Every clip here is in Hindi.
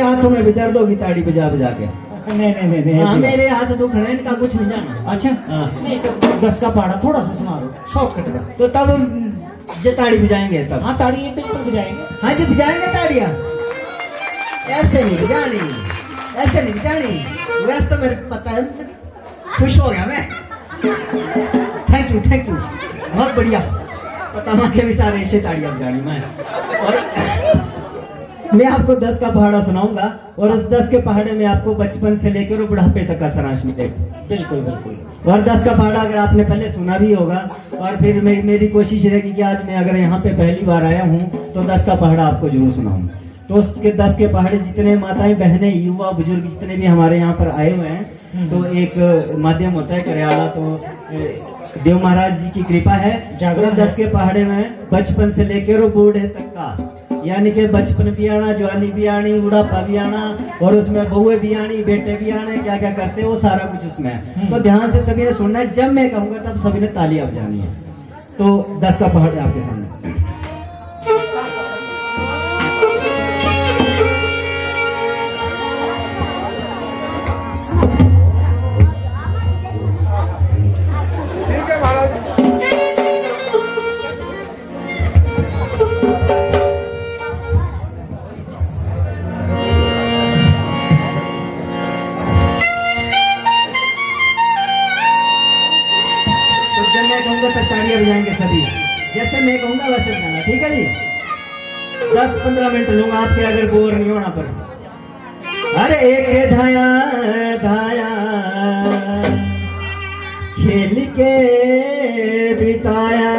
हाथों में भी दर्द होगी ताड़ी बजा बजा के। नहीं नहीं नहीं नहीं हाँ मेरे हाथ दुख रहे हैं, इनका कुछ नहीं जाना। अच्छा हाँ। नहीं तो 10 का पहाड़ा थोड़ा सा सुना दो, शॉर्टकट का। तो तब हम जो ताड़ी बजाएंगे तब। हाँ ताड़ी ये बिल्कुल बजाएंगे। हाँ जी बजाएंगे ताड़ियाँ। ऐसे नहीं बजानी, ऐसे नहीं बजानी। वैसे तो मेरे को पता है, खुश हो गया मैं। थैंक यू बहुत बढ़िया। पता मांगे भी तारे ऐसे ताड़ियाँ बजानी मैं। और मैं आपको 10 का पहाड़ा सुनाऊंगा और उस 10 के पहाड़े में आपको बचपन से लेकर और बुढ़ापे तक का सारांश मिलेगा। बिल्कुल बिल्कुल। और 10 का पहाड़ा अगर आपने पहले सुना भी होगा, और फिर मेरी कोशिश रहेगी कि आज मैं अगर यहाँ पे पहली बार आया हूँ तो 10 का पहाड़ा आपको जरूर सुनाऊं। तो उसके 10 के पहाड़े जितने माताएं बहनें युवा बुजुर्ग जितने भी हमारे यहाँ पर आए हुए हैं, तो एक माध्यम होता है करयाला, तो देव महाराज जी की कृपा है। जागरण 10 के पहाड़े में बचपन से लेकर और बूढ़े तक का, यानी कि बचपन भी आना, जवानी भी आनी, बुढ़ापा भी आना, और उसमें बहुएं भी आनी, बेटे भी आने, क्या क्या करते हैं वो सारा कुछ उसमें है। तो ध्यान से सभी ने सुनना है, जब मैं कहूंगा तब सभी ने तालियां बजानी है। तो 10 का पहाड़ आपके सामने। ताड़ियां बजाएंगे सभी, जैसे मैं कहूंगा वैसे बजाना, ठीक है जी। 10-15 मिनट लूंगा आपके, अगर बोर नहीं होना पर। अरे एक धाया धाया खेल के बिताया,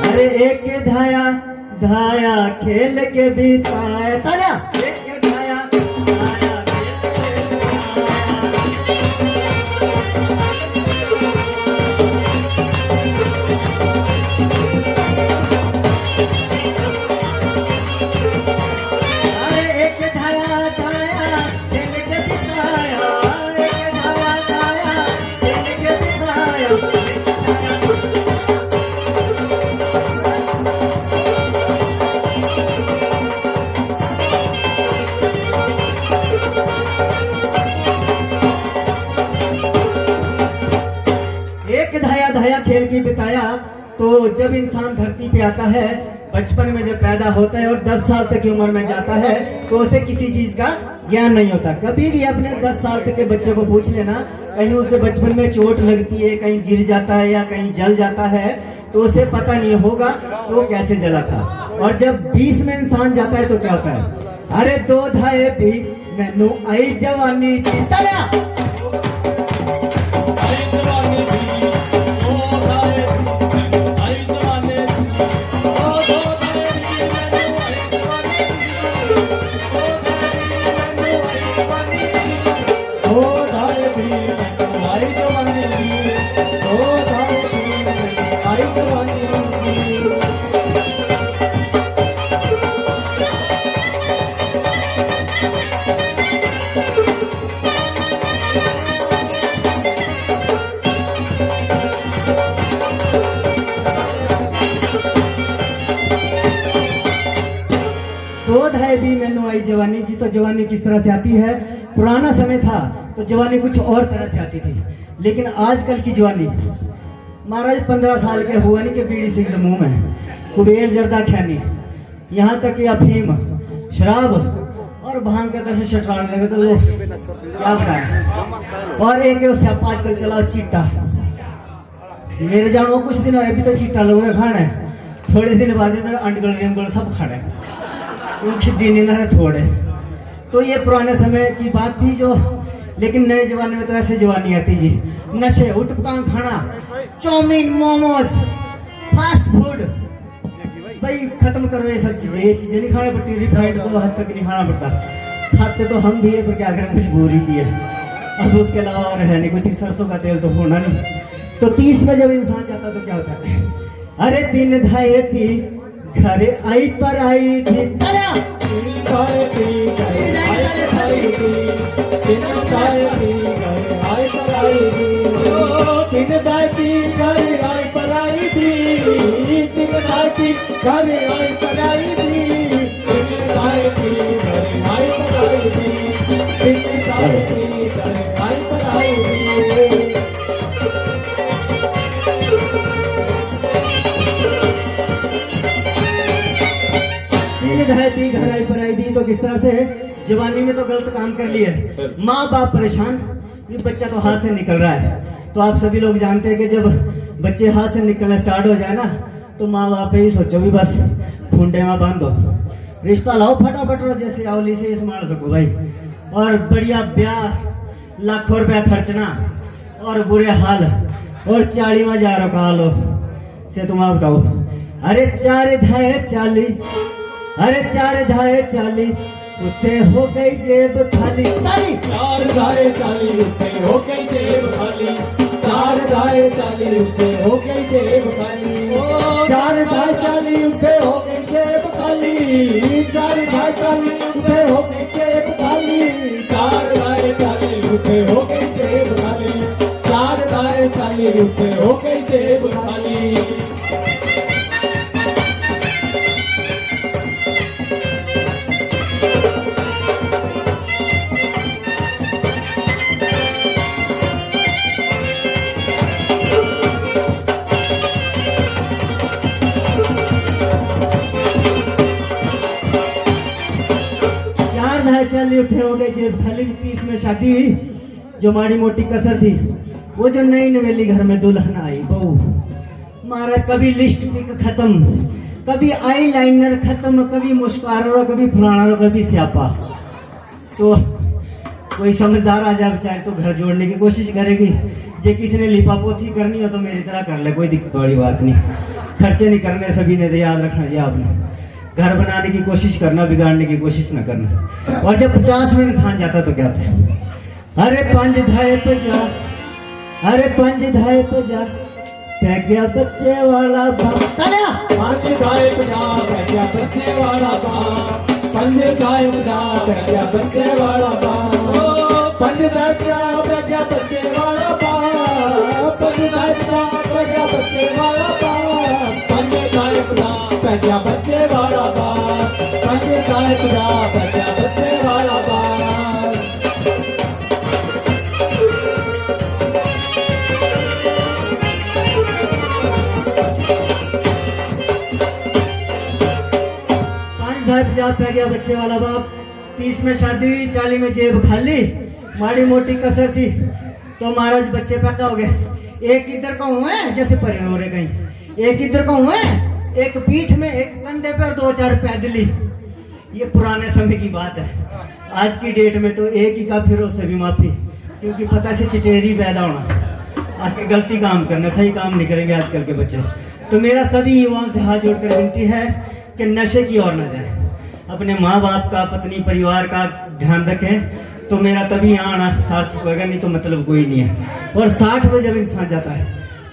अरे एक धाया धाया खेल के बिताया, तालियां। खेल की बिताया। तो जब इंसान धरती पे आता है, बचपन में जब पैदा होता है और 10 साल तक की उम्र में जाता है, तो उसे किसी चीज का ज्ञान नहीं होता। कभी भी अपने 10 साल तक के बच्चे को पूछ लेना, कहीं उसे बचपन में चोट लगती है, कहीं गिर जाता है या कहीं जल जाता है, तो उसे पता नहीं होगा तो कैसे जला था। और जब 20 में इंसान जाता है तो क्या होता है, अरे 2 धाए भी मैनू आई जवानी। भी मैनू आई जवानी जी। तो जवानी किस तरह से आती है, पुराना समय था तो जवानी कुछ और तरह से आती थी, लेकिन आजकल की जवानी, महाराज 15 साल के हुआ नहीं कि बीड़ी सिगरेट मुंह में, कुबेर जर्दा खैनी, यहाँ तक कि अफीम, शराब और भांग करते से शटराने लगे तो लोग क्या बताएं। और एक स्यापा आजकल चलाओ चीटा, मेरे जानो कुछ दिन अभी तो चीटा लोगों ने खाना है, थोड़े दिन बाद अंडगल रेमगल सब खाना है, कुछ दिन थोड़े। तो ये पुराने समय की बात थी जो, लेकिन नए जमाने में तो ऐसे जवानी आती जी, नशे, उठपटांग खाना, चाउमीन, मोमोज, फास्ट फूड, भाई खत्म करो ये सब चीजें। ये चीजें नहीं खानी पड़ती, रिफाइंड तो हद तक नहीं खाना पड़ता, खाते तो हम भी है पर क्या करें, मजबूरी भी है। अब उसके अलावा और है नहीं कुछ, सरसों का तेल तो होना नहीं। तो 30 में जब इंसान जाता तो क्या होता है, अरे दिन धाये थी घरे आई पर आई थी, दिन राती घर आई कराई दी, दिन राती घर आई कराई दी, दिन राती घर आई कराई दी। थी घर आई पर आई दी तो किस तरह से जवानी में तो गलत काम कर लिए, माँ बाप परेशान, ये बच्चा तो हाथ से निकल रहा है। तो आप सभी लोग जानते हैं कि जब बच्चे हाथ से निकलना स्टार्ट हो जाए ना तो माँ बाप ही सोचो भी बस फुंडे में बांध दो, रिश्ता लाओ फटाफट रो जैसे आवली से इस मार सको भाई, और बढ़िया ब्याह लाखों रुपया खर्चना और बुरे हाल और 40 में जा रखा लो से तुम आप बताओ। अरे 4 धाए 40, अरे 4 धाए 40 उठे हो गई जेब खाली, 4 धाए 40 उठे हो गई जेब खाली, 4 धाए 40 उठे हो गई जेब खाली, 4 धाए 40 उठे हो गई जेब खाली, 4 धाए 40 उठे हो गई जेब खाली, 4 धाए 40 उठे हो गई जेब खाली, 4 धाए 40 उठे हो गई जेब खाली। चल उठे हो गए जेब खाली। 30 में शादी हुई, जो माड़ी मोटी कसर थी वो जो नई नवेली घर में दुल्हन आई बहू, मारा कभी लिपस्टिक खत्म, कभी आई लाइनर खत्म, कभी मुस्कारा, कभी फुलाना, कभी स्यापा। तो कोई समझदार आ जाए बेचारे तो घर जोड़ने की कोशिश करेगी, जे किसी ने लिपापोती करनी हो तो मेरी तरह कर ले, कोई दिक्कत वाली बात नहीं। खर्चे नहीं करने सभी ने, तो याद रखना जी आपने, घर बनाने की कोशिश करना, बिगाड़ने की कोशिश ना करना। और जब 50 में इंसान जाता तो क्या था, अरे 5 धाए 50, अरे 5 धाए 50 पै गया बच्चे वाला बाप, 5 धाए 50 पै गया बच्चे वाला बाप, 5 धाए 50 पै गया बच्चे वाला बाप, 5 धाए 50 पै गया बच्चे वाला बाप, 5 धाए 50 पै गया बच्चे वाला बाप, 5 धाए 50 पै गया बच्चे वाला बाप, 5 धाए 50 पै गया बच्चे वाला बाप। 5 धाए 50 पै गया बच्चे वाला बाप। 30 में शादी हुई, 40 में जेब खाली, माड़ी मोटी कसर थी तो महाराज बच्चे पैदा हो गए। एक इधर का हुआ है जैसे परिवार कहीं, एक इधर का हुआ है, एक पीठ में, एक कंधे पर, 2-4 पैदली। ये पुराने समय की बात है। आज की डेट में तो एक ही का फिर उससे भी माफी, क्योंकि पता से चिटेरी पैदा होना, आके गलती काम करना, सही काम नहीं करेंगे आजकल के बच्चे। तो मेरा सभी युवाओं से हाथ जोड़कर विनती है कि नशे की ओर न जाए, अपने माँ बाप का, पत्नी परिवार का ध्यान रखें, तो मेरा तभी यहाँ आना सार्थक होगा, नहीं तो मतलब कोई नहीं है। और 60 में जब इंसान जाता है,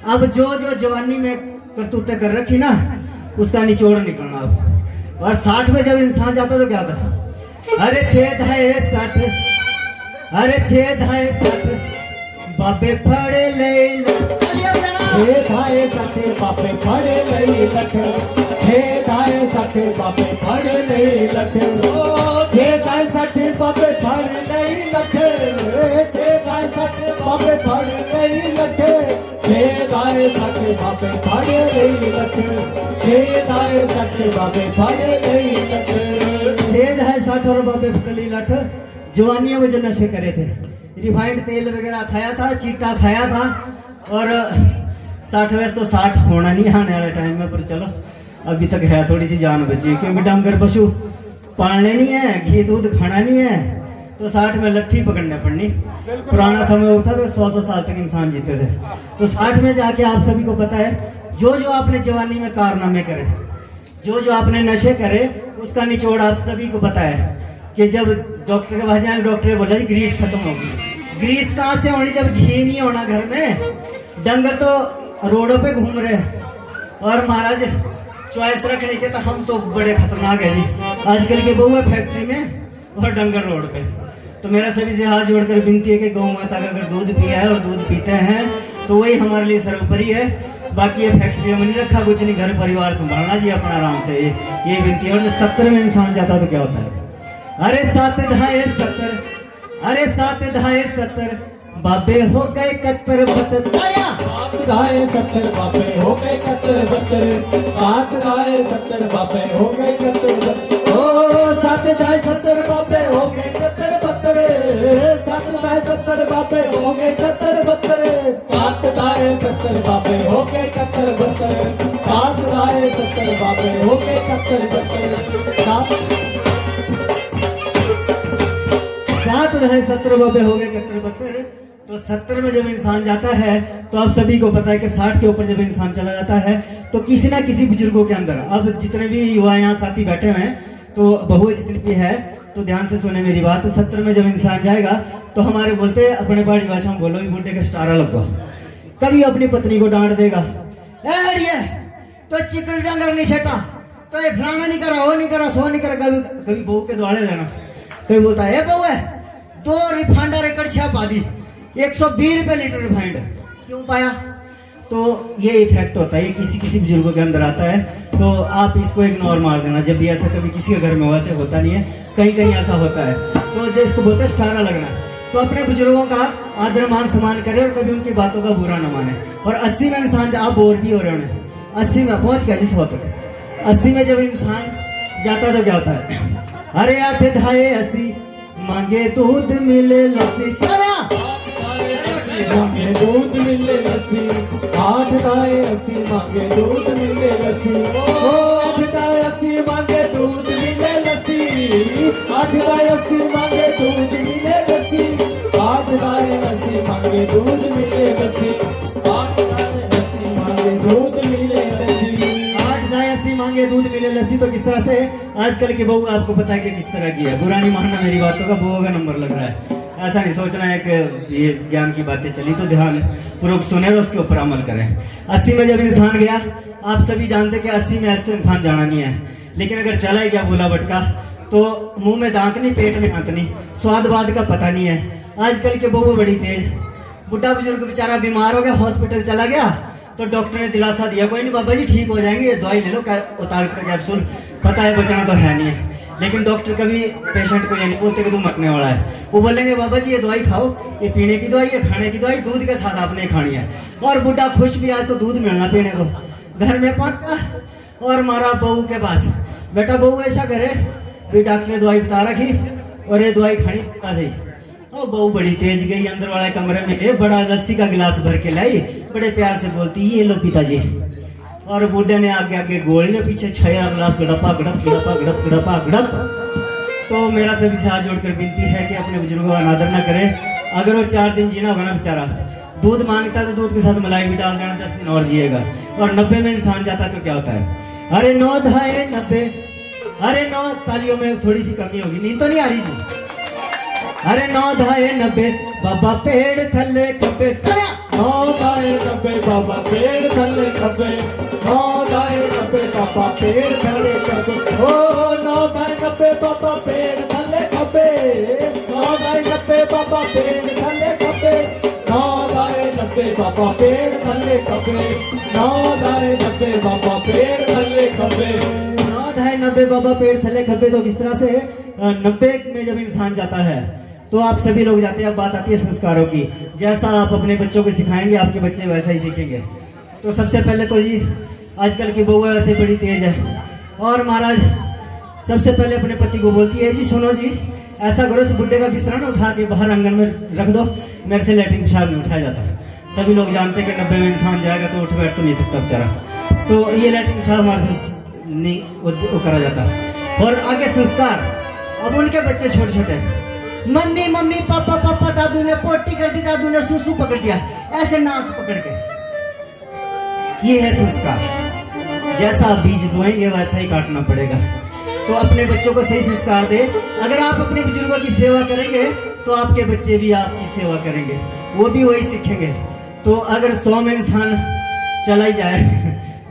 अब जो जो जवानी में करतूतें कर रखी ना, उसका निचोड़ निकलना अब। और 60 में जब इंसान जाता तो क्या था, अरे 6 धाए 60, अरे 6 धाए 60 बाबे फड़े ले 6 धाए 60 बाबे फड़े ले लठ, 6 धाए 60 बाबे फड़े ले लठ, 6 धाए 60 बाबे फड़े ले लठ, 6 धाए 60 बाबे फड़े ले लठ, 6 धाए 60 बाबे फड़े ले लठ, 6 धाए 60 बाबे फड़े ले लठ। 6 धाए 60 और बाबे फड़े लठ। जवानियों में जो नशे करे थे, रिफाइंड तेल वगैरह खाया था, चीटा खाया था, और 60 वैसे तो 60 होना नहीं आने वाले टाइम में, पर चलो अभी तक है, थोड़ी सी जान बची है, क्योंकि डंगर पशु पालने नहीं है, घी दूध खाना नहीं है, तो 60 में लट्ठी पकड़ने पड़नी। पुराना समय होता तो 100 साल तक इंसान जीते थे। तो 60 में जाके आप सभी को पता है, जो जो आपने जवानी में कारनामे करे, जो जो आपने नशे करे, उसका निचोड़ आप सभी को पता है कि जब डॉक्टर के पास जाए, डॉक्टर ने बोला जी ग्रीस खत्म होगी। ग्रीस कहाँ से होनी जब घी नहीं होना घर में, डंगर तो रोडों पे घूम रहे, और महाराज चॉइस रखने के तो हम तो बड़े खतरनाक है जी। आजकल के बहू है फैक्ट्री में और डंगर रोड पे। तो मेरा सभी से हाथ जोड़कर विनती है कि गौ माता का अगर दूध पिया है और दूध पीते हैं तो वही हमारे लिए सर्वोपरि है। बाकी ये फैक्ट्री में नहीं रखा कुछ नहीं, घर परिवार संभालना जी अपना आराम से, ये विनती है। और 70 में इंसान जाता तो क्या होता है? अरे 7 दहाए 70, अरे 7 दहाए 70, बाबे हो गए 71 72। गाए 70 बापे हो गए 71 72, 7 गाए 70 बापे हो गए 71 72। ओ 7 गाए 70 बापे हो गए 71 72, 7 गाए 70 बापे हो गए 71 72, 7 गाए 70 बापे हो गए 71 72, 7 गाए 70 बापे हो गए 71 72, 7 दहाए 70 बाबे हो गए 71 72। तो 70 में जब इंसान जाता है तो आप सभी को पता है कि 60 के ऊपर जब इंसान चला जाता है तो किसी ना किसी बुजुर्गों के अंदर, अब जितने भी युवा यहाँ साथी बैठे हुए हैं तो बहु जितनी भी है तो ध्यान से सुने मेरी बात। तो 70 में जब इंसान जाएगा तो हमारे बोलते हैं अपने पहाड़ी भाषा में बोलो, बूढ़े का स्टारा लगवा। कभी अपनी पत्नी को डांट देगा, ए तो चिकन डांगर नहीं छेटा, तो ये फलाना नहीं करा, वो नहीं करा, सो नहीं करा। कभी बहू के द्वारे लेना, कभी बोलता है बहू है 2 रिफाइंडर एकड़ छह पा दी, 120 रुपए लीटर रिफाइंड क्यों पाया? तो ये इफेक्ट होता है, ये किसी किसी बुजुर्गों के अंदर आता है। तो आप इसको इग्नोर मार देना, जब भी ऐसा कभी किसी के घर में वैसे होता नहीं है, कहीं कहीं ऐसा होता है। तो जो इसको बोलते हैं स्टारा लगना, तो अपने बुजुर्गों का आदर मान सम्मान करे और कभी उनकी बातों का बुरा न माने। और 80 में इंसान, आप बोर भी हो रहे हैं, 80 में पहुंच गया जिस वक्त, 80 में जब इंसान जाता तो क्या होता है? अरे 8 दहाए 80, मांगे दूध मिले लस्सी, मांगे दूध मिले लस्सी, 8 गाए 80 मांगे दूध मिले लस्सी। ओ 8 गाए 80 मांगे दूध मिले लस्सी, 8 गाए 80 मांगे दूध मिले लस्सी, 8 गाए 80 मांगे दूध मिले लस्सी, 8 गाए 80 मांगे दूध मिले लस्सी। 8 गाय 80 मांगे दूध मिले लस्सी। तो किस तरह से आजकल की बहू आपको पता है कि किस तरह की है, बुरा नहीं मानना मेरी बातों का, बहू का नंबर लग रहा है। ऐसा नहीं सोचना है कि ये ज्ञान की बातें चली तो ध्यान पूर्वक सुने और उसके ऊपर अमल करें। 80 में जब इंसान गया, आप सभी जानते कि 80 में ऐसे इंसान जाना नहीं है, लेकिन अगर चला ही क्या बोला भटका तो मुंह में दांत नहीं, पेट में हाथ नहीं, स्वाद बाद का पता नहीं है। आजकल के बहू बड़ी तेज, बुढ़ा बुजुर्ग बेचारा बीमार हो गया, हॉस्पिटल चला गया तो डॉक्टर ने दिलासा दिया, कोई नहीं बाबा जी ठीक हो जाएंगे, ये दवाई ले लो, उतार कर कैप्सूल, पता है बचना तो है नहीं है। लेकिन डॉक्टर कभी पेशेंट को ये नहीं बोलते कि तू मरने वाला है, वो बोलेंगे बाबा जी ये दवाई खाओ, ये पीने की दवाई, ये खाने की दवाई, दूध के साथ आपने खानी है। और बुढ़ा खुश भी आए तो दूध मिलना पीने को, घर में पहुंचा और मारा बहू के पास, बेटा बहू ऐसा करे, फिर डॉक्टर ने दवाई बता रखी और ये दवाई खानी आ गई। और बहू बड़ी तेज गई अंदर वाले कमरे में, ये बड़ा लस्सी का गिलास भर के लाई, बड़े प्यार से बोलती ये लो पिताजी। और बूढ़े ने आगे आगे गोली ने पीछे 6 गिलास गड़पा गड़प गड़पा गड़प गड़पा गड़प। तो मेरा सभी से हाथ जोड़कर विनती है कि अपने बुजुर्गों का अनादर ना करें। अगर वो 4 दिन जीना होगा ना बेचारा, दूध मांगता तो दूध के साथ मलाई भी डाल देना, 10 दिन और जिएगा। और 90 में इंसान जाता तो क्या होता है? अरे 9 दहाए 90, अरे 9 तालियों में थोड़ी सी कमी होगी, नींद तो नहीं आ रही थी। अरे 9 दहाए 90, बाबा पेड़ थल्ले खपे, 9 गाए 90 बाबा पेड़ थल्ले खपे, 9 गाए 90 बाबा पेड़ थल्ले खपे। ओ 9 गाए 90 बाबा पेड़ थल्ले खपे, 9 गाए 90 बाबा पेड़ थल्ले खपे, 9 गाए 90 बाबा पेड़ थल्ले खपे, 9 गाए 90 बाबा पेड़ थल्ले खपे। 9 दहाए 90 बाबा पेड़ थल्ले खपे। तो किस तरह से 90 में जब इंसान जाता है तो आप सभी लोग जाते हैं। अब बात आती है संस्कारों की, जैसा आप अपने बच्चों को सिखाएंगे आपके बच्चे वैसा ही सीखेंगे। तो सबसे पहले तो जी आजकल की बहू वैसे बड़ी तेज है और महाराज सबसे पहले अपने पति को बोलती है, जी सुनो जी ऐसा करो, इस बुड्ढे का बिस्तरा ना उठा के बाहर आंगन में रख दो, मेरे से लैट्रिन पेशाब नहीं उठाया जाता। सभी लोग जानते हैं कि 90 में इंसान जाएगा तो उठ बैठ तो नहीं सकता बेचारा, तो ये लैट्रिन पेशाब हमारे से नहीं वो करा जाता। और आगे संस्कार, अब उनके बच्चे छोटे छोटे, मम्मी मम्मी पापा पापा, दादू ने पोटी कर दी, दादू ने सूसू पकड़ दिया, ऐसे नाक पकड़ के, ये है संस्कार। जैसा बीज बोएंगे वैसा ही काटना पड़ेगा। तो अपने बच्चों को सही संस्कार दे। अगर आप अपने बुजुर्गों की सेवा करेंगे तो आपके बच्चे भी आपकी सेवा करेंगे, वो भी वही सीखेंगे। तो अगर 100 में इंसान चला ही जाए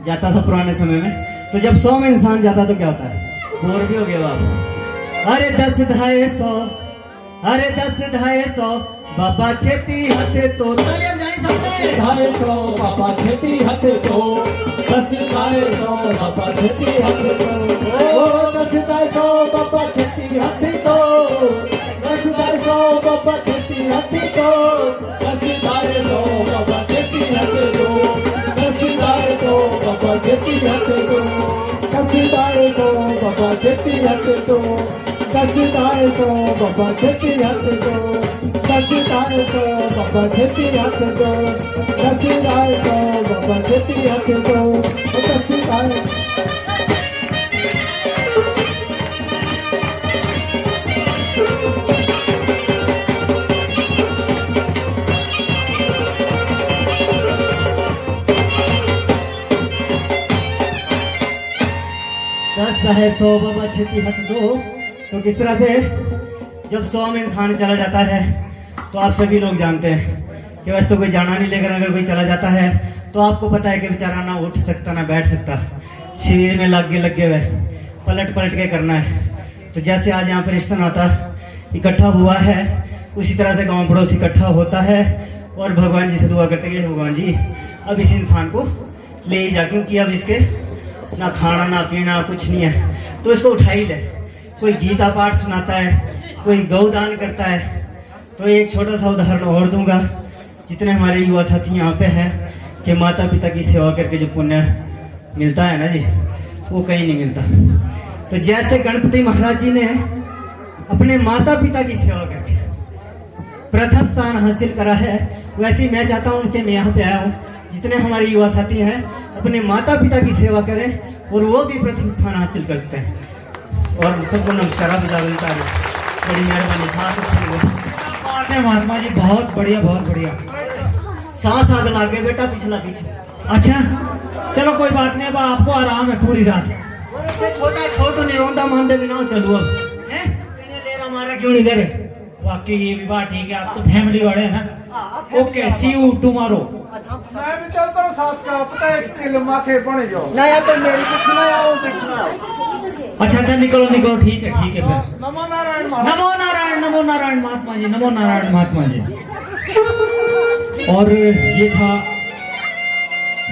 जाता था पुराने समय में, तो जब 100 में इंसान जाता तो क्या होता है? बोर भी हो गया बाप। अरे 10 दहाए 100, अरे 10 250 बाबा छेती हथे तो तालियां बजानी सबने। 250 बाबा छेती हथ तो 10 250 बाबा छेती हथ तो ओ 10 250 बाबा छेती हथ तो 10 250 बाबा छेती हथ तो 10 250 बाबा छेती हथ तो 10 250 बाबा छेती हथ तो 10 250 बाबा छेती हथ तो 10 250 बाबा छेती हथ तो 10 250 बाबा छेती हथ तो 10 250 बाबा छेती हथ तो 10 250 10 250 बाबा छेती हथ दो। तो किस तरह से जब 100 में इंसान चला जाता है तो आप सभी लोग जानते हैं कि वैसे तो कोई जाना नहीं, लेकिन अगर कोई चला जाता है तो आपको पता है कि बेचारा ना उठ सकता ना बैठ सकता, शरीर में लगे हुए पलट पलट के करना है। तो जैसे आज यहाँ पर रिश्ता नाता इकट्ठा हुआ है, उसी तरह से गांव पड़ोस इकट्ठा होता है और भगवान जी से दुआ करते हैं कि भगवान जी अब इस इंसान को ले ही जा, क्योंकि अब इसके ना खाना ना पीना कुछ नहीं है, तो इसको उठा ही ले। कोई गीता पाठ सुनाता है, कोई गौदान करता है। तो एक छोटा सा उदाहरण और दूंगा, जितने हमारे युवा साथी यहाँ पे हैं कि माता पिता की सेवा करके जो पुण्य मिलता है ना जी, वो कहीं नहीं मिलता। तो जैसे गणपति महाराज जी ने अपने माता पिता की सेवा करके प्रथम स्थान हासिल करा है, वैसे ही मैं चाहता हूँ कि मैं यहाँ पे आया हूँ, जितने हमारे युवा साथी हैं अपने माता पिता की सेवा करें और वो भी प्रथम स्थान हासिल करते हैं। और सबको नमस्कार बता है, बड़ी मेहरबानी। महात्मा जी बहुत बढ़िया बहुत बढ़िया। सांस आग लागे बेटा, पिछला पीछे। अच्छा चलो कोई बात नहीं, अब आपको आराम है पूरी रात। छोटा छोटो नहीं रोंदा मानते बिना चलू अब ले रहा हमारा क्यों नहीं दे रहे। वाकई ये भी बात ठीक है, आप तो फैमिली वाले हैं ना। Okay see you tomorrow. मैं भी चलता हूँ साथ का, पता है चिल माखे बने जाओ। ना यार तो मेरी कुछ सुनाया कुछ सुनाओ। अच्छा अच्छा निकलो निकलो, ठीक है फिर। नमो नारायण महाराज। नमो नारायण महात्मा जी, नमो नारायण महात्मा जी। और ये था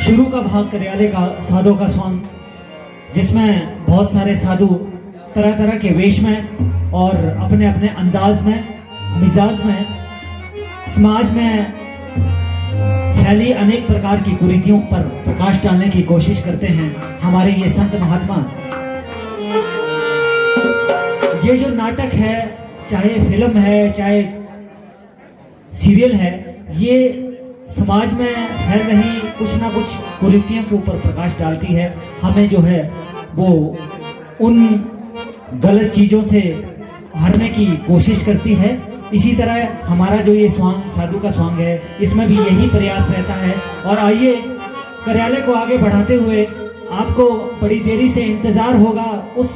शुरू का भाग कार्यालय का साधु का सॉन्ग, जिसमें बहुत सारे साधु तरह तरह के वेश में और अपने अपने अंदाज में मिजाज में समाज में फैली अनेक प्रकार की कुरीतियों पर प्रकाश डालने की कोशिश करते हैं हमारे ये संत महात्मा। ये जो नाटक है, चाहे फिल्म है चाहे सीरियल है, ये समाज में फैल रही कुछ ना कुछ कुरीतियों के ऊपर प्रकाश डालती है। हमें जो है वो उन गलत चीजों से हटने की कोशिश करती है। इसी तरह हमारा जो ये सॉन्ग साधु का सॉन्ग है, इसमें भी यही प्रयास रहता है। और आइए कार्यालय को आगे बढ़ाते हुए आपको बड़ी देरी से इंतजार होगा उस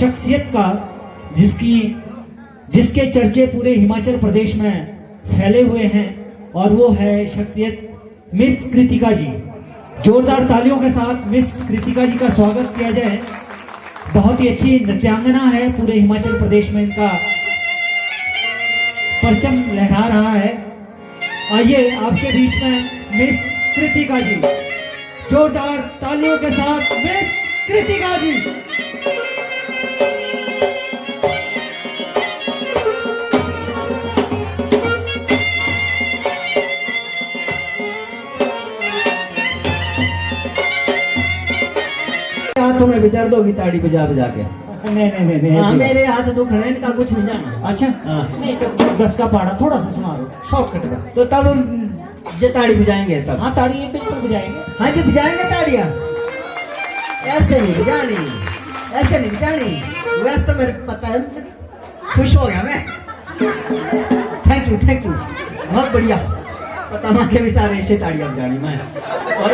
शख्सियत का जिसके चर्चे पूरे हिमाचल प्रदेश में फैले हुए हैं, और वो है शख्सियत मिस कृतिका जी। जोरदार तालियों के साथ मिस कृतिका जी का स्वागत किया जाए। बहुत ही अच्छी नृत्यांगना है, पूरे हिमाचल प्रदेश में इनका परचम लहरा रहा है। आइए आपके बीच में मिस कृतिका जी, जोरदार तालियों के साथ मिस कृतिका जी। हाथों में भी दर्द होगी ताड़ी बजा बजा के। नहीं हाँ, मेरे हाथ दुख रहे हैं, इनका कुछ नहीं जाना। अच्छा नहीं तो 10 का पहाड़ा थोड़ा सा सुना दो शॉर्टकट का। तो तब हम जो ताड़ी बजाएंगे तब। हाँ ताड़ी बिल्कुल बजाएंगे। हाँ जी बजाएंगे ताड़ियाँ। ऐसे नहीं बजानी, ऐसे नहीं बजानी। वैसे तो मेरे पता है, खुश हो गया मैं। थैंक यू बहुत बढ़िया। पता माँ के बिता रहे ऐसे ताड़ियाँ बजानी मैं। और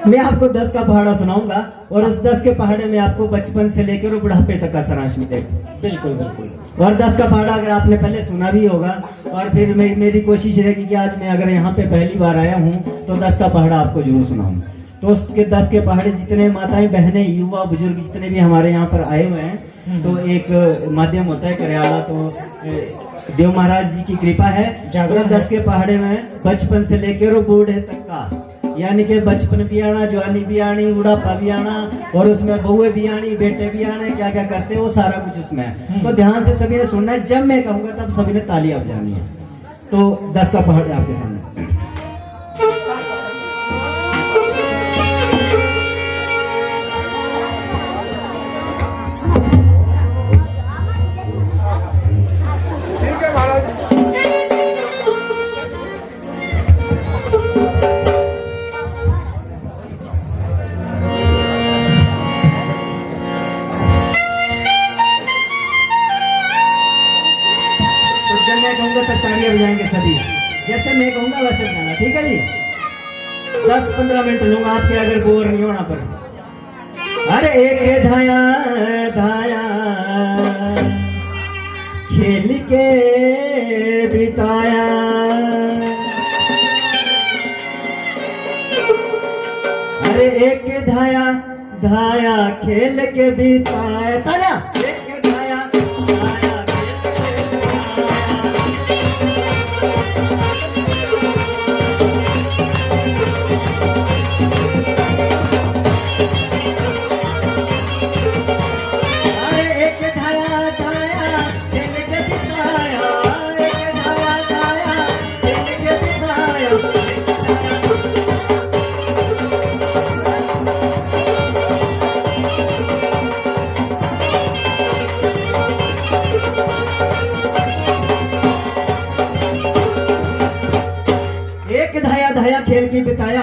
मैं आपको 10 का पहाड़ा सुनाऊंगा और उस 10 के पहाड़े में आपको बचपन से लेकर बुढ़ापे तक का सारांश मिलेगा। बिल्कुल। और 10 का पहाड़ा अगर आपने पहले सुना भी होगा, और फिर मेरी कोशिश रहेगी कि आज मैं अगर यहाँ पे पहली बार आया हूँ तो 10 का पहाड़ा आपको जरूर सुनाऊंगा। तो उसके 10 के पहाड़े जितने माताएं बहनें युवा बुजुर्ग जितने भी हमारे यहाँ पर आए हुए हैं, तो एक माध्यम होता है करियाला, तो देव महाराज जी की कृपा है। जागरण 10 के पहाड़े में बचपन से लेकर बूढ़े तक का, यानी कि बचपन भी आना, जवानी भी आनी, बुढ़ापा भी आना, और उसमें बहुए भी आनी, बेटे भी आने, क्या क्या करते हैं वो सारा कुछ उसमें है। तो ध्यान से सभी ने सुनना है, जब मैं कहूंगा तब सभी ने तालियां बजानी है। तो 10 का पहाड़ आपके सामने। ठीक है महाराज। जब मैं कहूंगा तब तालियां बजाएंगे सभी, जैसे मैं कहूंगा वैसे बजाना, ठीक है जी। 10-15 मिनट लूंगा आपके, अगर बोर नहीं होना पर। अरे एक धाया धाया खेल के बिताया, अरे एक धाया धाया खेल के बिताया, तालियां। एक धाया धाया खेल की बिताया।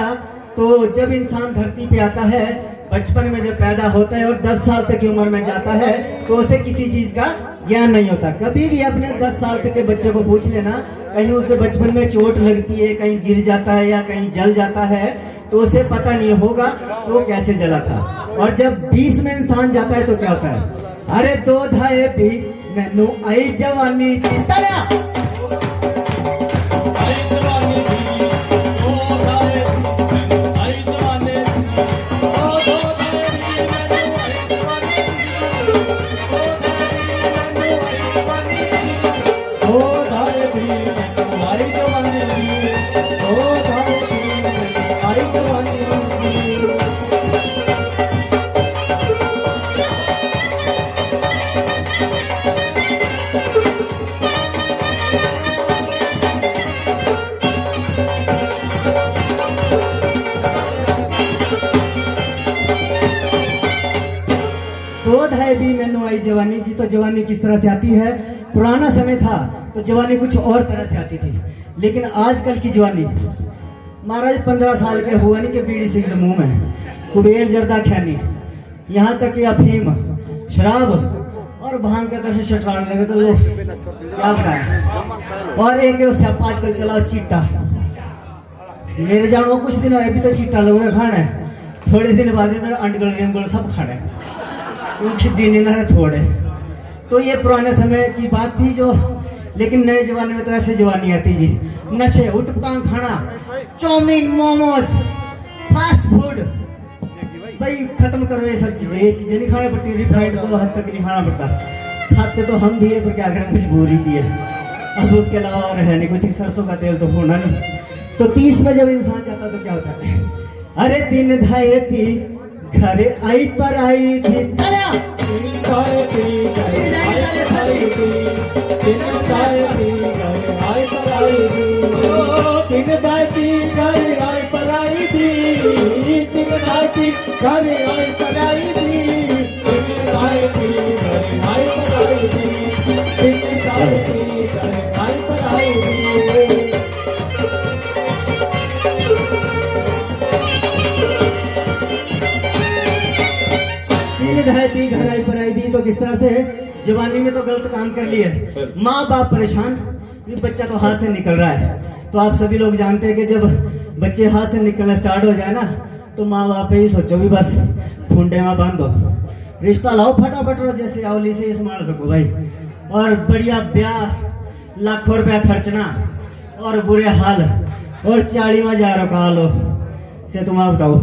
तो जब इंसान धरती पे आता है, बचपन में जब पैदा होता है और 10 साल तक की उम्र में जाता है, तो उसे किसी चीज का ज्ञान नहीं होता। कभी भी अपने 10 साल तक के बच्चे को पूछ लेना, कहीं उसे बचपन में चोट लगती है, कहीं गिर जाता है या कहीं जल जाता है, तो उसे पता नहीं होगा तो वो कैसे जला था। और जब 20 में इंसान जाता है तो क्या होता है, अरे 2 धाए भी मैनू आई जवानी चिंताया। क्रोध है भी मैनू आई जवानी जी। तो जवानी किस तरह से आती है, पुराना समय था तो जवानी कुछ और तरह से आती थी, लेकिन आजकल की जवानी, महाराज 15 साल के हुआ नहीं कि बीड़ी सिगरेट मुंह में, कुबेर जर्दा खैनी, यहाँ तक कि अफीम, शराब और भांग का तरह से शटकाने लगे तो लोग क्या बताएं। और एक स्टेप आजकल चलाओ चीटा, मेरे जानो कुछ दिन अभी तो चीटा लोगों ने खाना है, थोड़े दिन बाद में अंडगल गेमगल सब खाना है, कुछ दिन इन्होंने थोड़े। तो ये पुराने समय की बात थी जो, लेकिन नए जमाने में तो ऐसे जवानी आती जी, नशे, उठपटांग खाना, चाउमीन, मोमोज, फास्ट फूड, भाई खत्म करो ये सब चीजें। ये चीजें नहीं खानी पड़ती, रिफाइंड तो हद तक नहीं खाना पड़ता, खाते तो हम भी है पर क्या करें, मजबूरी भी है। अब उसके अलावा और है नहीं कुछ, सरसों का तेल तो होना नहीं। तो 30 में जब इंसान जाता तो क्या होता है, अरे दिन धाए थी घरे आई पर आई थी, घर आई पर आई थी। तो किस तरह से जवानी में तो गलत काम कर लिए, माँ बाप परेशान, ये बच्चा तो हाथ से निकल रहा है। तो आप सभी लोग जानते हैं कि जब बच्चे हाथ से निकलना स्टार्ट हो जाए ना, तो माँ बाप ही सोचो भी बस फुंडे में बांधो, रिश्ता लाओ फटाफट रो, जैसे आवली से संभाल सको भाई, और बढ़िया ब्याह, लाखों रुपया खर्चना और बुरे हाल, और 40 में जा रहा कालो से। तुम आप बताओ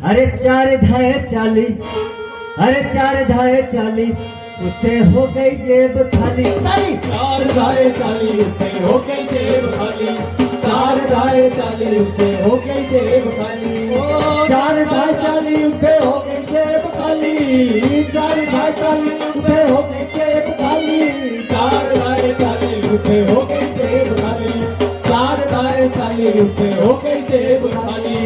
अरे 4 धाए 40, अरे 4 धाए 40, उठे हो गई जेब खाली। ताली। 4 धाए 40 उठे हो गई जेब खाली, 4 धाए 40 उठे हो गई जेब खाली, 4 धाए 40 उठे हो गई जेब खाली, 4 धाए 40 उठे हो गई जेब खाली, 4 धाए 40 उठे हो गई जेब खाली, 4 धाए 40 उठे हो गई जेब खाली।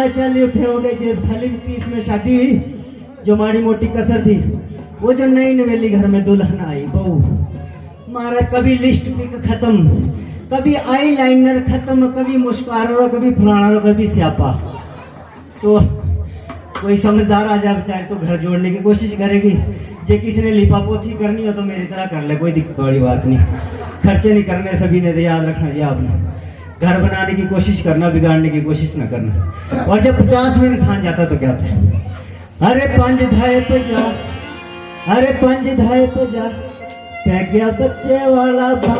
चल उठे हो गए जेब खाली। 30 में शादी हुई, जो माड़ी मोटी कसर थी, वो जो नई नवेली घर में दुल्हन आई बहू, मारा कभी लिपस्टिक खत्म, कभी आई लाइनर खत्म, कभी मुस्कारा, कभी फलाना, कभी स्यापा। तो कोई समझदार आ जाए बेचारे तो घर जोड़ने की कोशिश करेगी। जे किसी ने लिपापोती करनी हो तो मेरी तरह कर ले, कोई दिक्कत वाली बात नहीं। खर्चे नहीं करने सभी ने, याद रखना जी आपने। घर बनाने की कोशिश करना, बिगाड़ने की कोशिश न करना। और जब 50 में इंसान जाता तो क्या होता है? अरे 5 धाए 50, अरे 5 धाए 50, पै गया बच्चे वाला बाप।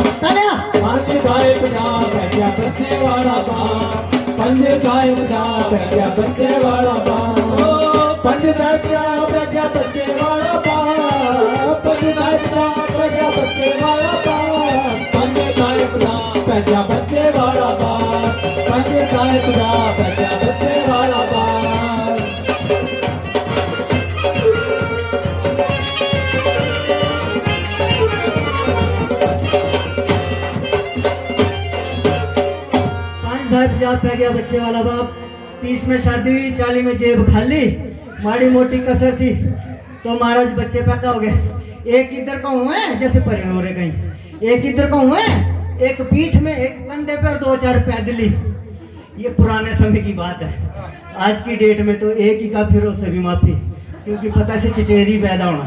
5 धाए 50 पै गया बच्चे वाला बाप, 5 धाए 50 पै गया बच्चे वाला बाप, 5 धाए 50 पै गया बच्चे वाला बाप, 5 धाए 50 पै गया बच्चे वाला बाप, 5 धाए 50 पै गया बच्चे वाला बाप, 5 धाए 50 पै गया बच्चे वाला बाप। 5 धाए 50 पै गया बच्चे वाला बाप। 30 में शादी हुई, 40 में जेब खाली, माड़ी मोटी कसर थी तो महाराज बच्चे पैदा हो गए। एक इधर का हुआ है जैसे परिणोरे कहीं, एक इधर का हुआ है, एक पीठ में, एक कंधे पर, 2-4 पैदली। ये पुराने समय की बात है। आज की डेट में तो एक ही का, फिर उससे भी माफी, क्योंकि पता से चिटेरी पैदा होना,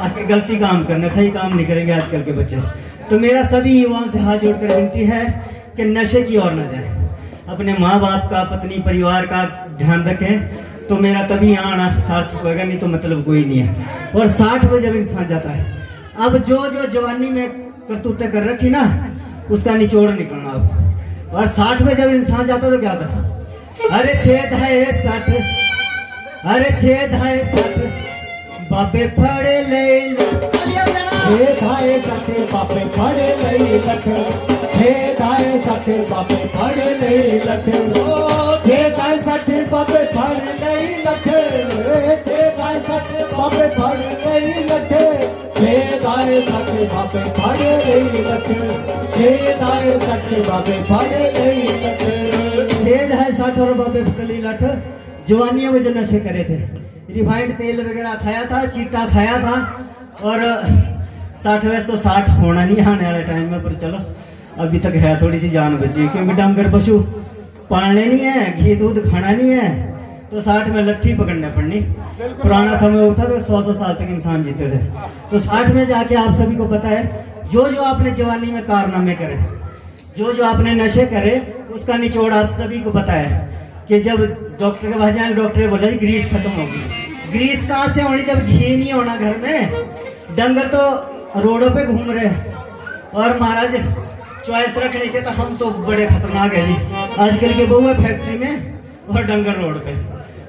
आके गलती काम करना, सही काम नहीं करेंगे आजकल के बच्चे। तो मेरा सभी युवाओं से हाथ जोड़कर विनती है कि नशे की ओर न जाए, अपने माँ बाप का, पत्नी परिवार का ध्यान रखें, तो मेरा तभी यहाँ आना सार्थक होगा, नहीं तो मतलब कोई नहीं है। और 60 में जब इंसान जाता है, अब जो जो जवानी में करतूतें कर रखी ना, उसका निचोड़ निकलना अब। और 60 में जब इंसान जाता तो क्या था? अरे 6 धाए 60, अरे 6 धाए 60, बाबे फड़े ले 6 धाए 60 बाबे फड़े ले लठ, 6 धाए 60 बाबे फड़े ले लठ, 6 धाए 60 बाबे फड़े ले लठ, 6 धाए 60 बाबे फड़े ले लठ, 6 धाए 60 बाबे फड़े ले लठ, 6 धाए 60 बाबे फड़े ले लठ। 6 धाए 60 और बाबे फड़े लठ। जवानियों में जो नशे करे थे, रिफाइंड तेल वगैरह खाया था, चीटा खाया था, और 60 वैसे तो 60 होना नहीं आने वाले टाइम में, पर चलो अभी तक है, थोड़ी सी जान बची, क्योंकि डंगर पशु पालने नहीं है, घी दूध खाना नहीं है, तो 60 में लट्ठी पकड़ने पड़नी। पुराना समय होता तो 100 साल तक इंसान जीते थे। तो 60 में जाके आप सभी को पता है, जो जो आपने जवानी में कारनामे करे, जो जो आपने नशे करे, उसका निचोड़ आप सभी को पता है कि जब डॉक्टर के पास जाए, डॉक्टर बोला ग्रीस खत्म होगी। ग्रीस कहाँ से होनी जब घी नहीं होना घर में? डंगर तो रोडों पे घूम रहे हैं, और महाराज चॉइस रखने के तो हम तो बड़े खतरनाक है जी। आजकल के बहू है फैक्ट्री में और डंगर रोड पे।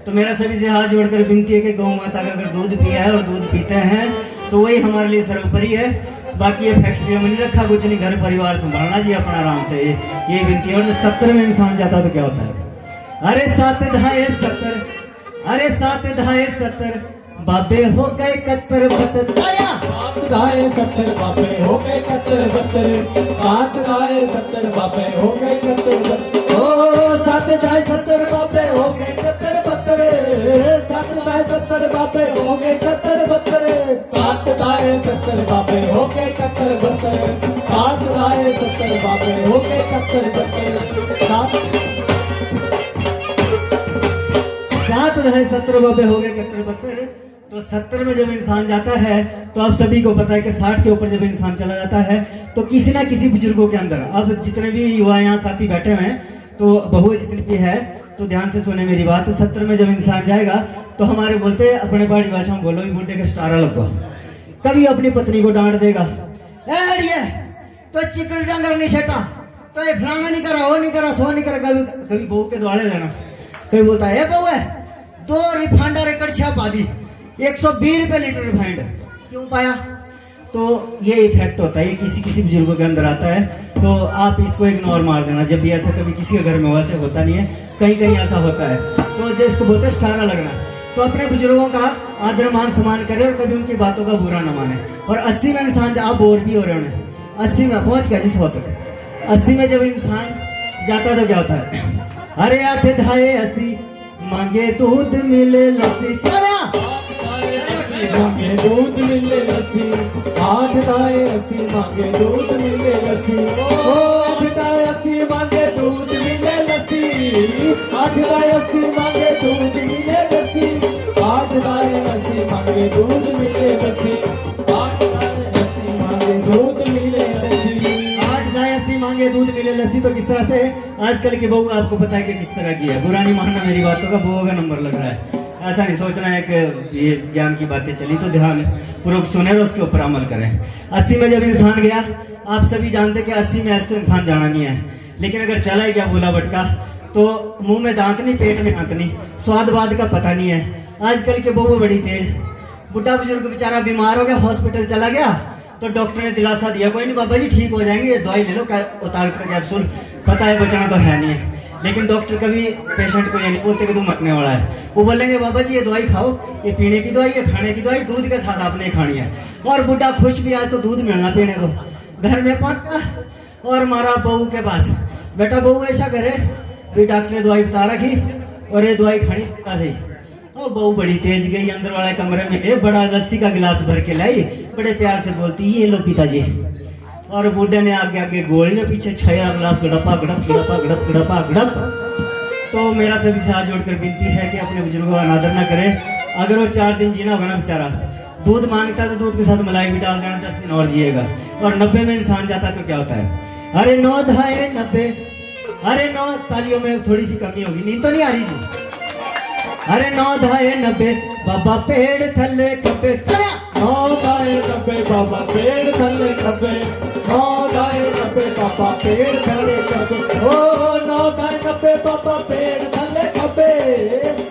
तो मेरा सभी से हाथ जोड़कर विनती है कि गौ माता का अगर दूध पिया है और दूध पीते हैं तो वही हमारे लिए सर्वोपरि है। बाकी ये फैक्ट्री में नहीं रखा, कुछ नहीं, घर परिवार संभालना जी अपना आराम से, ये विनती है। और जो 70 में इंसान जाता तो क्या होता है? अरे 7 धाए 70, अरे 7 धाए 70, बाबे हो गए 71 72। 7 धाए 70 बाबे हो गए 71 72, 7 धाए 70 बाबे हो गए 71 72, ओ 7 धाए 70 बाबे हो गए 71 72, 7 धाए 70 बाबे हो गए 71 72, 7 धाए 70 बाबे हो गए 71 72, 7 धाए 70 बाबे हो गए 71 72, 7 धाए 70 बाबे हो गए 71 72। तो 70 में जब इंसान जाता है तो आप सभी को पता है कि 60 के ऊपर जब इंसान चला जाता है तो किसी ना किसी बुजुर्गों के अंदर, अब जितने भी युवा यहाँ साथी बैठे हुए हैं, तो बहु जितनी भी है, तो ध्यान से सुने मेरी बात। 70 में जब इंसान जाएगा तो हमारे बोलते हैं अपने पहाड़ी भाषा में बोलो, बूढ़े का स्टारा लगवा। कभी अपनी पत्नी को डांट देगा, ए तो चिकन डांगर नहीं छटा, तो ये फलाना नहीं करा, वो नहीं करा, सो नहीं करा। कभी कभी बहू के द्वारे लेना, कभी बोलता है बहू है 2 रिफाइंडर एकड़ छह पा दी, 120 रुपए लीटर रिफाइंड, क्यों पाया? तो ये इफेक्ट होता है, ये किसी किसी बुजुर्गों के अंदर आता है। तो आप इसको इग्नोर मार देना, जब भी ऐसा कभी किसी के घर में वैसे होता नहीं है, कहीं कहीं ऐसा होता है। तो जिसको बोलते हैं स्टारा लगना, तो अपने बुजुर्गों का आदर मान सम्मान करे और कभी उनकी बातों का बुरा न माने। और 80 में इंसान, आप बोर भी हो रहे होंगे, 80 में पहुंच गया जिस वक्त, 80 में जब इंसान जाता तो क्या होता है, अरे 8 धाए 80 मांगे दूध मिले लस्सी, मांगे दूध मिले लस्सी, 8 दाए 80 मांगे दूध मिले लस्सी, ओ 8 दाए 80 मांगे दूध मिले लस्सी, 8 दाए 80 मांगे दूध मिले लस्सी, 8 दाए 80 मांगे दूध मिले लस्सी, 8 दाए 80 मांगे दूध मिले लस्सी, 8 दाए 80 मांगे दूध मिले लस्सी। तो किस तरह से आजकल की बहू आपको पता है कि किस तरह की है, बुरा नहीं मानना मेरी बातों का, बहू का नंबर लग रहा है। ऐसा नहीं सोचना है कि ये ज्ञान की बातें चली तो ध्यान पूर्वक सुने और उसके ऊपर अमल करें। 80 में जब इंसान गया, आप सभी जानते कि 80 में ऐसे तो इंसान जाना नहीं है, लेकिन अगर चला ही गया बोला बटका, तो मुंह में दांत नहीं, पेट में दांत नहीं, स्वाद वाद का पता नहीं है। आजकल के बहू बड़ी तेज, बुढ़ा बुजुर्ग बेचारा बीमार हो गया, हॉस्पिटल चला गया, तो डॉक्टर ने दिलासा दिया, कोई नहीं बाबा जी ठीक हो जाएंगे, दवाई ले लो, उतार कर कैप्सूल, पता है बचना तो है नहीं है। लेकिन डॉक्टर कभी पेशेंट को ये नहीं बोलते कि तू मरने वाला है, वो बोलेंगे बाबा जी ये दवाई खाओ, ये पीने की दवाई, ये खाने की दवाई, दूध के साथ आपने खानी है। और बुढ़ा खुश भी, आज तो दूध मिलना पीने को। घर में पहुंचा और मारा बहू के पास, बेटा बहू ऐसा करे, भी डॉक्टर ने दवाई बता रखी और ये दवाई खानी पड़ता सही। और बहू बड़ी तेज गई, अंदर वाले कमरे में गए, बड़ा लस्सी का गिलास भर के लाई, बड़े प्यार से बोलती ये लो पिताजी। और बूढ़े ने आगे आगे गोली ने पीछे 6 गिलास गड़पा गड़प गड़पा गड़प गड़पा गड़प। तो मेरा सभी से हाथ जोड़कर विनती है कि अपने बुजुर्गों का अनादर न करें। अगर वो 4 दिन जीना होगा ना बेचारा, दूध मांगता तो दूध के साथ मलाई भी डाल देना, 10 दिन और जिएगा। और 90 में इंसान जाता तो क्या होता है, अरे 9 धाए 90, अरे 9 तालियों में थोड़ी सी कमी होगी, नींद तो नहीं आ रही जी, अरे 9 धाए 90 बाबा पेड़ थल्ले खब्बे, 9 दाए 90 बाबा पेड़ थल्ले खब्बे, 9 दाए 90 बाबा पेड़ थल्ले खब्बे, ओ 9 दाए 90 बाबा पेड़ थल्ले खब्बे,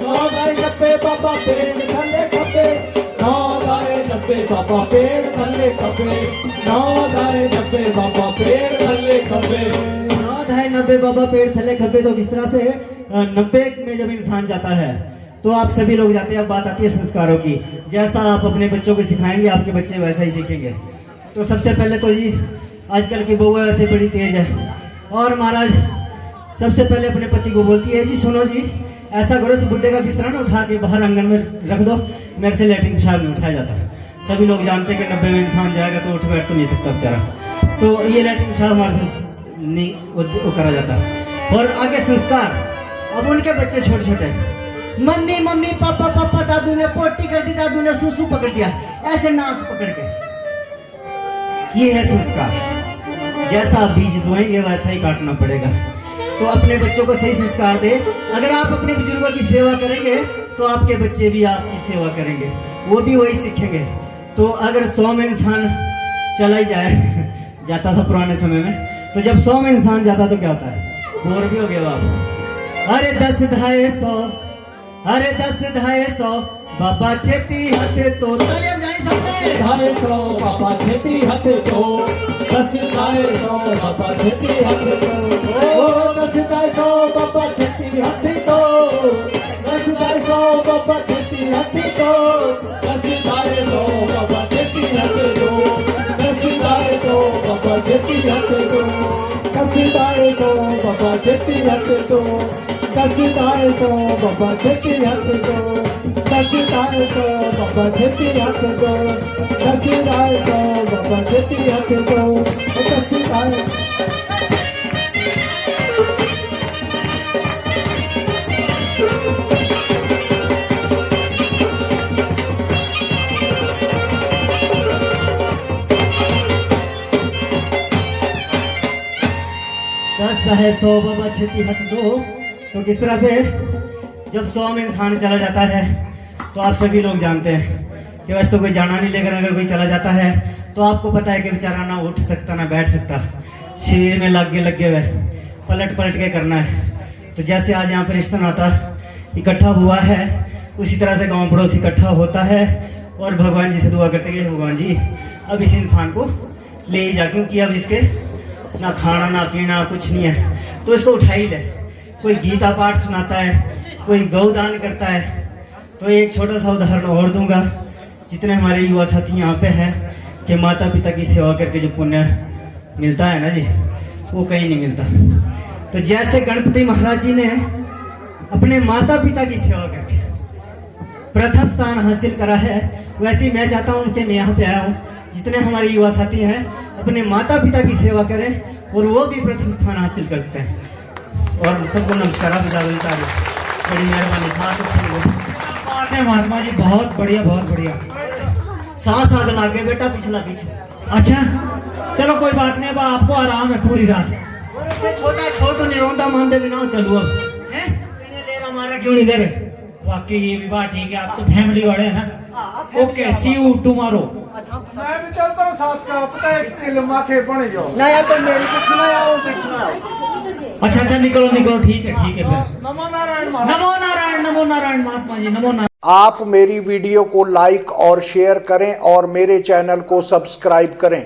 9 दाए 90 बाबा पेड़ थल्ले खब्बे, 9 दाए 90 बाबा पेड़ थल्ले खब्बे, 9 दाए 90 बाबा पेड़ थल्ले खब्बे, 9 धाए 90 बाबा पेड़ थल्ले खब्बे। तो किस तरह से 90 में जब इंसान जाता है तो आप सभी लोग जाते हैं। अब बात आती है संस्कारों की, जैसा आप अपने बच्चों को सिखाएंगे आपके बच्चे वैसा ही सीखेंगे। तो सबसे पहले तो जी आजकल की बहू वैसे बड़ी तेज है, और महाराज सबसे पहले अपने पति को बोलती है, जी सुनो जी ऐसा करो, इस बुड्ढे का बिस्तरा ना उठा के बाहर आंगन में रख दो, मेरे से लैट्रिन पेशाब नहीं उठाया जाता। सभी लोग जानते हैं कि 90 में इंसान जाएगा तो उठ बैठ तो नहीं सकता बेचारा, तो ये लैट्रिन पेशाब हमारे से नहीं वो करा जाता। और आगे संस्कार, अब उनके बच्चे छोटे छोटे, मम्मी मम्मी पापा पापा, दादू ने पोटी कर दी, दादू ने सूसू पकड़ दिया, ऐसे नाक पकड़ के, ये है संस्कार। जैसा बीज बोएंगे वैसा ही काटना पड़ेगा। तो अपने बच्चों को सही संस्कार दे। अगर आप अपने बुजुर्गों की सेवा करेंगे तो आपके बच्चे भी आपकी सेवा करेंगे, वो भी वही सीखेंगे। तो अगर 100 में इंसान चला ही जाए जाता था पुराने समय में, तो जब 100 में इंसान जाता तो क्या होता है, बोर भी हो गया बाप। अरे 10 धाए 100, अरे 10 धाए 100 बाबा छेती हथे तो, धाए 100 बाबा छेती हथे तो, 10 धाए 100 बाबा छेती हथे तो, ओ 10 धाए 100 बाबा छेती हथे तो, 10 धाए 100 बाबा छेती हथे तो, 10 धाए 100 बाबा छेती हथे तो, 10 धाए 100 बाबा छेती हथे तो, 10 धाए 100 बाबा छेती हथे तो, 10 धाए 100 बाबा छेती हथे तो, 10 धाए 100 बाबा छेती हथे तो, 10 धाए 100 बाबा छेती हथे तो, 10 धाए होता है 100 बाबा छेती हथ दो। तो किस तरह से जब 100 में इंसान चला जाता है तो आप सभी लोग जानते हैं कि बस तो कोई जाना नहीं, लेकर अगर कोई चला जाता है तो आपको पता है कि बेचारा ना उठ सकता ना बैठ सकता, शरीर में लगे हुए पलट के करना है। तो जैसे आज यहाँ पर रिश्ता नाता इकट्ठा हुआ है, उसी तरह से गांव पड़ोस इकट्ठा होता है और भगवान जी से दुआ करते हैं कि भगवान जी अब इस इंसान को ले ही जा, क्योंकि अब इसके ना खाना ना पीना कुछ नहीं है, तो इसको उठा ही ले। कोई गीता पाठ सुनाता है, कोई गौदान करता है। तो एक छोटा सा उदाहरण और दूंगा, जितने हमारे युवा साथी यहाँ पे हैं कि माता पिता की सेवा करके जो पुण्य मिलता है ना जी, वो कहीं नहीं मिलता। तो जैसे गणपति महाराज जी ने अपने माता पिता की सेवा करके प्रथम स्थान हासिल करा है, वैसे ही मैं चाहता हूँ कि मैं यहाँ पे आया हूँ, जितने हमारे युवा साथी हैं अपने माता पिता की सेवा करें और वो भी प्रथम स्थान हासिल करते हैं। और सबको नमस्कार, बड़ी मेहरबानी। बात है महात्मा जी, बहुत बढ़िया बहुत बढ़िया। सांस आग लागे बेटा, पिछला पीछे। अच्छा चलो कोई बात नहीं, अब आपको आराम है पूरी रात। छोटा छोटो नहीं रोंदा मानते बिना चलो अब हैं, ले रहा हमारा क्यों नहीं दे रहे। वाकई ये भी बात ठीक है, आप तो फैमिली वाले हैं ना। Okay, see you tomorrow. मैं भी चलता हूँ साथ का, पता है चिल्मा के बन जाओ ना यार, तो मेरी कुछ सुनाया कुछ सुनाओ। अच्छा निकलो ठीक है फिर। नमो नारायण नमो नारायण महात्मा जी, नमो नारायण। आप मेरी वीडियो को लाइक और शेयर करें और मेरे चैनल को सब्सक्राइब करें।